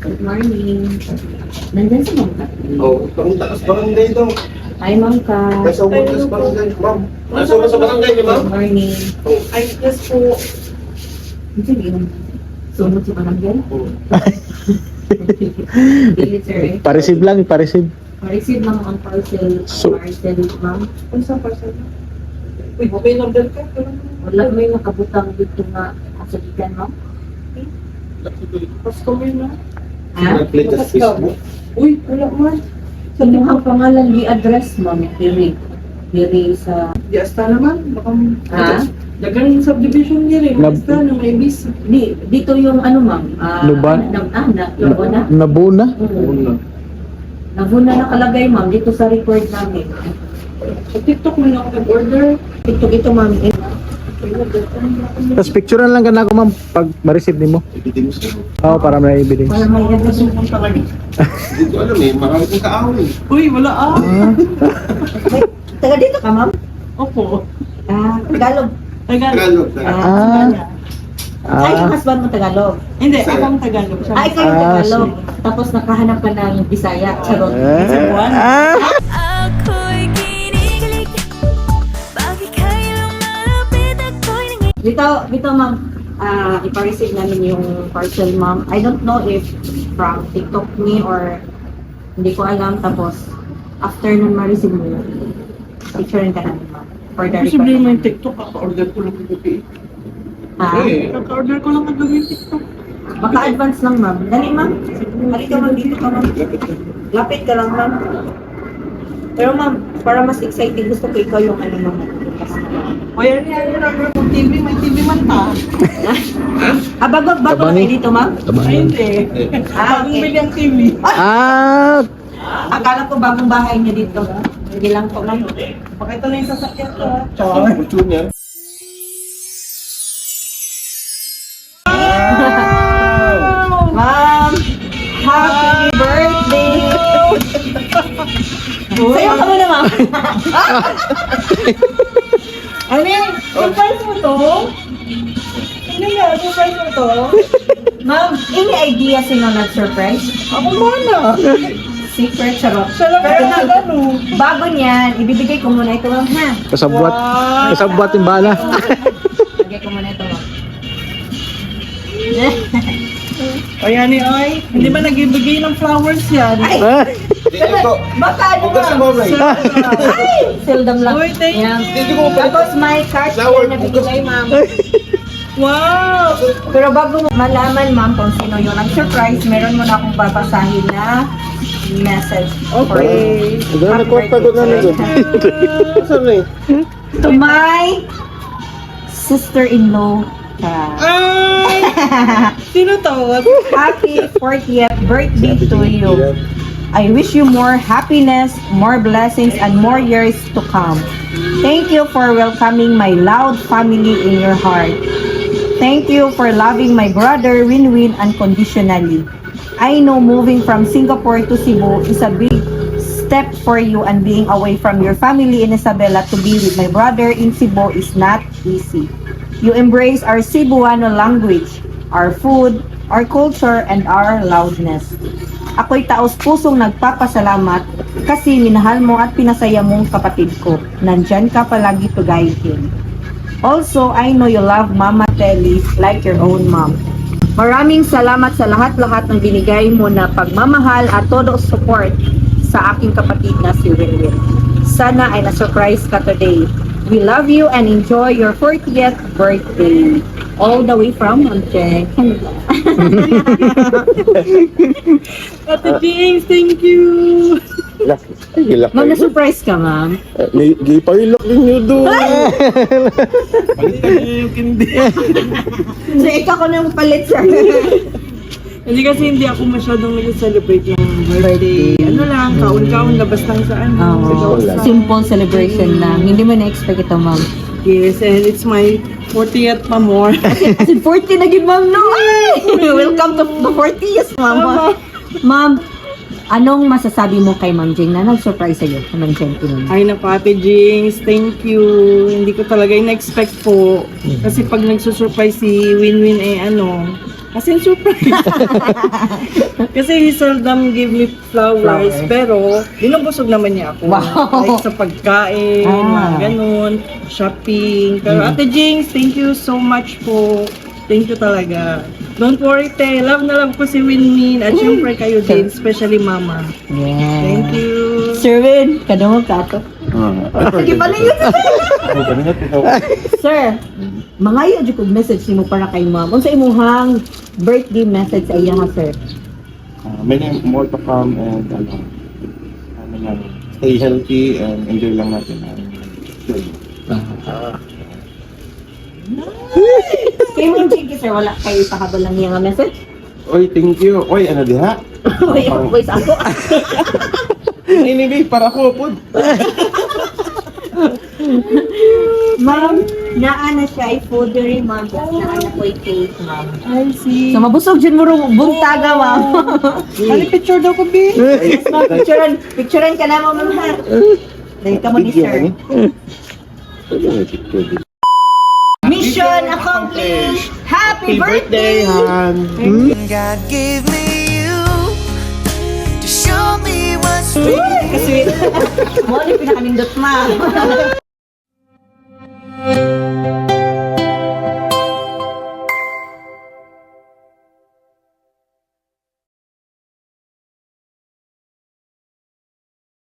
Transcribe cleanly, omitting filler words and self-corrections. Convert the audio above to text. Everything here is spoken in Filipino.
Good morning. Nandyan sa Ma'am Ka? Oh, ang taas barangay daw. Hi, Ma'am Ka. Nasa ubos barangay, ma'am. Nasa ubos barangay, di ba? Good morning. Ay, yes po. Hindi yun. Sumot sa barangay? Oh. Dili, sir eh. Pareceive lang, pareceive. Ma-receive lang ang parcel. So- Parcel, ma'am. Kung saan parcel? Uy, may number ka? Wala may nakabutang dito nga kasalikan, ma'am. Customer na. Ha? Nag-play sa Facebook. Uy, wala man. Sa ang pangalan, i-address, ma'am. Diri sa... Di asta naman. Baka Ha? dagang subdivision niya rin. Nab- Asta na may bis. Dito yung ano, ma'am. Luban? Lubona. Nabuna? Una. Nabuna nakalagay, ma'am. Dito sa record namin. Sa TikTok mo na ako nag-order. Ito, ma'am. Tapos picturean lang ka na ako, ma'am, pag ma-receive ni mo. Ibitin mo siya. Oo, para may evidence. Para may address yung talaga. Hindi ko alam eh, marami kong kaawin. Uy, wala ah. Taga dito ka, ma'am? Opo. Tagalog. Tagalog. Ay, yung husband mo Tagalog. Hindi, akong Tagalog. Siya Ay, ikaw yung Ah, Tagalog. Tapos nakahanap ka ng Bisaya. Charot. Ako'y kinikilig. Bakit kayo lumalapit ako'y Dito, ma'am. Ipa-receive namin yung parcel, ma'am. I don't know if from TikTok me or hindi ko alam. Tapos, after nun ma-receive mo, picture ka namin, ma'am. For the Posible record. may TikTok. Kaka-order ko lang kagabi. Ha? Kaka-order ko lang kagabi yung TikTok. Baka advance lang, ma'am. Dali, ma'am. Halika, ma'am. Dito ka, ma'am. Lapit ka lang, ma'am. Pero, ma'am, para mas exciting, gusto ko ikaw yung ano, ma'am. O yan, yung TV. May TV man ta. Bago na kayo dito, ma'am? Ay, hindi. Bagong bili ang TV. Akala ko bagong bahay niyo dito. Hindi lang po, ma'am. Pakita na yung sasakyan ko. Fortune yan. Ma'am, happy birthday! Sayo ka muna, ma'am. Ano yan? Surprise mo to? Ano yan? Surprise mo to? Ma'am, any idea sino nag-surprise? Ako mana. Secret, charot. Siya lang Pero ang ano. bago niyan, ibibigay ko muna ito, ma'am, ha? Kasabwat. Kasabwat yung bala. Ibigay ko muna ito, ma'am. O yan ni Oy. Hindi ba nag-ibigay ng flowers yan? Ay! Dito ko. Baka ano, Hugas ma'am? mo, Ray. Ay! Seldom lang. Uy, thank you. Yan. Dito ko pa. Tapos may card Flower, na binigay, ma'am. Wow! Pero bago mo malaman, ma'am, kung sino yung nag-surprise, meron mo na akong babasahin na message. Okay. Ito na nagkwarta ko na nito. Saan na eh? To my sister-in-law. Ay! Sino to? Happy 40th birthday to you. I wish you more happiness, more blessings, and more years to come. Thank you for welcoming my loud family in your heart. Thank you for loving my brother Winwin unconditionally. I know moving from Singapore to Cebu is a big step for you, and being away from your family in Isabela to be with my brother in Cebu is not easy. You embrace our Cebuano language, our food, our culture, and our loudness. Ako'y taos-pusong nagpapasalamat kasi minahal mo at pinasaya mong kapatid ko. Nandyan ka palagi to guide him. Also, I know you love Mama Telly like your own mom. Maraming salamat sa lahat-lahat ng binigay mo na pagmamahal at todo support sa aking kapatid na si Winwin. Sana ay na-surprise ka today. We love you and enjoy your 40th birthday. All the way from Montreal, Canada. Ate James, thank you! Hilak Ma'am, na-surprise ka, ma'am? Gipahilak din nyo doon. Balikan niyo yung kindi. So, ikaw ko nang palit, sir. Hindi kasi hindi ako masyadong nag-celebrate yung birthday. Ano lang, kaun-kaun, labas lang sa ano. Oh, simple celebration lang. Hindi mo na-expect ito, ma'am. Yes, and it's my 40th pa more. As in, 40 na gid, ma'am, no? Ay! Welcome to the 40th, ma'am. Ma'am, anong masasabi mo kay Ma'am Jing na nag-surprise sa'yo? Ma'am Jing, Ay naku, Ate Jinx, thank you. Hindi ko talaga in-expect po. Kasi pag nagsusurprise si Winwin As in, surprise. Kasi he seldom give me flowers, pero binubusog naman niya ako. Wow. Like sa pagkain, Ah. mga ganun, shopping. Pero Ate Jinx, thank you so much po. Thank you talaga. Don't worry, te. Love na love ko si Winmin. At syempre kayo din, especially mama. Yeah. Thank you. Sir Win, kadungog ka to. Sige, palingot. Sir, mangayo jud kog message nimo para kay ma'am. Unsa imong birthday message sa iya ha, sir? Many more to come and stay healthy and enjoy lang natin. Kay mo sige sir, wala kay ipahabol lang iya nga message. Oy, thank you. Oy, ano diha? Uy, ang voice ako. Inibig para ko po. Ma'am, naa na siya ay foodie, ma'am. Naa na ko cake, ma'am. I see. So mabusog jud mo ro buntaga, ma'am. Ano picture daw ko, B? Yes, ma'am, picturean ka na mo, ma'am. Ha? Dahil ka mo ni sir. Mission accomplished! Happy birthday! Han. God gave me you to show me what's real. Kasi, mo ni pinakanindot, ma'am.